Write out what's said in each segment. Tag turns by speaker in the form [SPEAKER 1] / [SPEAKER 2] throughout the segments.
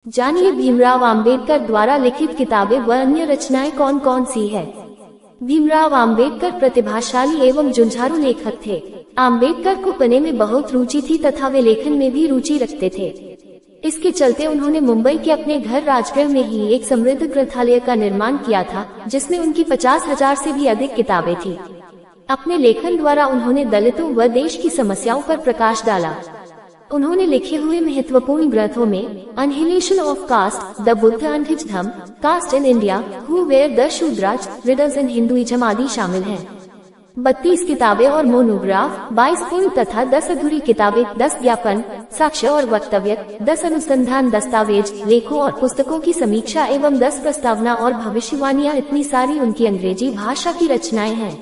[SPEAKER 1] जानिए भीमराव अंबेडकर द्वारा लिखित किताबें व अन्य रचनाएं कौन कौन सी है। भीमराव अंबेडकर प्रतिभाशाली एवं जुझारू लेखक थे। अंबेडकर को पढ़ने में बहुत रुचि थी तथा वे लेखन में भी रुचि रखते थे। इसके चलते उन्होंने मुंबई के अपने घर राजगृह में ही एक समृद्ध ग्रंथालय का निर्माण किया था, जिसमें उनकी 50,000 से भी अधिक किताबें थी। अपने लेखन द्वारा उन्होंने दलितों व देश की समस्याओं पर प्रकाश डाला। उन्होंने लिखे हुए महत्वपूर्ण ग्रंथों में annihilation of caste, the Buddha and his Dhamma, caste in India, who were the Shudras, riddles in Hinduism आदि शामिल हैं। 32 किताबें और मोनोग्राफ, 22 पूर्ण तथा 10 अधूरी किताबें, 10 ज्ञापन, साक्ष्य और वक्तव्य, 10 अनुसंधान दस्तावेज, लेखों और पुस्तकों की समीक्षा एवं 10 प्रस्तावना और भविष्यवाणियां, इतनी सारी उनकी अंग्रेजी भाषा की रचनाएं हैं।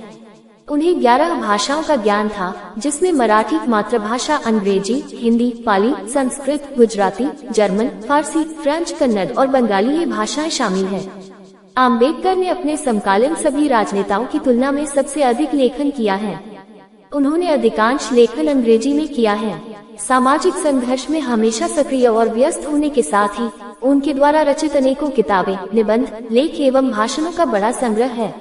[SPEAKER 1] उन्हें 11 भाषाओं का ज्ञान था, जिसमें मराठी मातृभाषा, अंग्रेजी, हिंदी, पाली, संस्कृत, गुजराती, जर्मन, फारसी, फ्रेंच, कन्नड़ और बंगाली ये भाषाएं शामिल हैं। अंबेडकर ने अपने समकालीन सभी राजनेताओं की तुलना में सबसे अधिक लेखन किया है। उन्होंने अधिकांश लेखन अंग्रेजी में किया है। सामाजिक संघर्ष में हमेशा सक्रिय और व्यस्त होने के साथ ही उनके द्वारा रचित अनेकों किताबें, निबंध, लेख एवं भाषणों का बड़ा संग्रह है।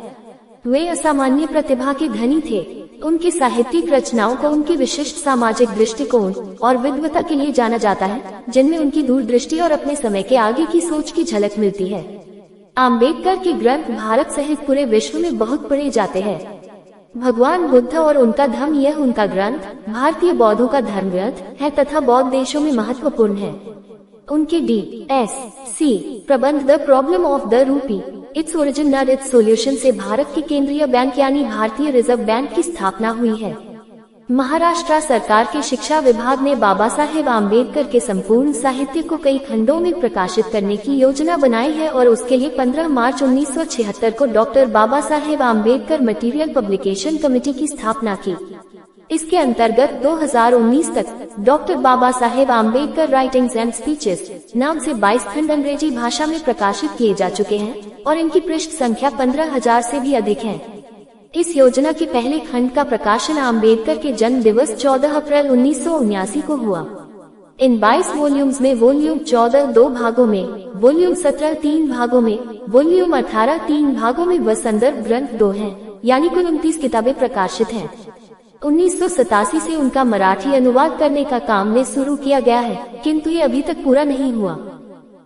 [SPEAKER 1] वे असामान्य प्रतिभा के धनी थे। उनकी साहित्यिक रचनाओं को उनके विशिष्ट सामाजिक दृष्टिकोण और विद्वता के लिए जाना जाता है, जिनमें उनकी दूरदृष्टि और अपने समय के आगे की सोच की झलक मिलती है। अंबेडकर के ग्रंथ भारत सहित पूरे विश्व में बहुत पढ़े जाते हैं। भगवान बुद्ध और उनका धम्म, यह उनका ग्रंथ भारतीय बौद्धों का धर्म ग्रंथ है तथा बौद्ध देशों में महत्वपूर्ण है। उनके D.Sc. प्रबंध the problem of the rupee, its origin and it's solution से भारत के केंद्रीय बैंक यानी भारतीय रिजर्व बैंक की स्थापना हुई है। महाराष्ट्र सरकार के शिक्षा विभाग ने बाबा साहेब आम्बेडकर के संपूर्ण साहित्य को कई खंडों में प्रकाशित करने की योजना बनाई है और उसके लिए 15 मार्च 1976 को doctor Baba Saheb Ambedkar material publication committee की स्थापना की। इसके अंतर्गत 2019 तक doctor Baba Saheb Ambedkar writings and speeches नाम से 22 खंड अंग्रेजी भाषा में प्रकाशित किए जा चुके हैं और इनकी पृष्ठ संख्या 15,000 से भी अधिक है। इस योजना के पहले खंड का प्रकाशन आम्बेडकर के जन्म दिवस 14 अप्रैल 1979 को हुआ। इन 22 वॉल्यूम्स में वॉल्यूम 14 2 भागों में, वॉल्यूम 17 3 भागों में, वॉल्यूम 18 3 भागों में व संदर्भ ग्रंथ 2 हैं, यानी कुल 29 किताबें प्रकाशित हैं। 1987 से उनका मराठी अनुवाद करने का काम ने शुरू किया गया है, किंतु ये अभी तक पूरा नहीं हुआ।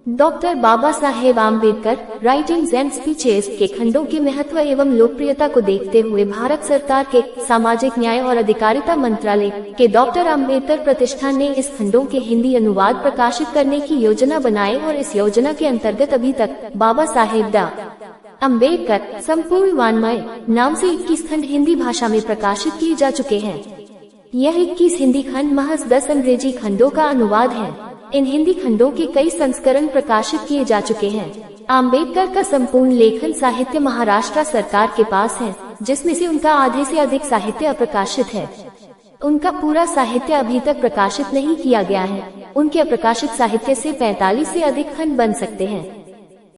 [SPEAKER 1] Doctor Baba Saheb Ambedkar writings and speeches के खंडों के महत्व एवं लोकप्रियता को देखते हुए भारत सरकार के सामाजिक न्याय और अधिकारिता मंत्रालय के डॉक्टर आम्बेडकर प्रतिष्ठान ने इस खंडों के हिंदी अनुवाद प्रकाशित करने की योजना बनाई और इस योजना के अंतर्गत अभी तक बाबा साहेब डा अंबेडकर संपूर्ण वाङ्मय नाम से 21 खंड हिंदी भाषा में प्रकाशित किए जा चुके हैं। यह 21 हिंदी खंड महज 10 अंग्रेजी खंडों का अनुवाद है। इन हिंदी खंडों के कई संस्करण प्रकाशित किए जा चुके हैं। अंबेडकर का संपूर्ण लेखन साहित्य महाराष्ट्र सरकार के पास है, जिसमें से उनका आधे से अधिक साहित्य अप्रकाशित है। उनका पूरा साहित्य अभी तक प्रकाशित नहीं किया गया है। उनके अप्रकाशित साहित्य से 45 से अधिक खंड बन सकते हैं।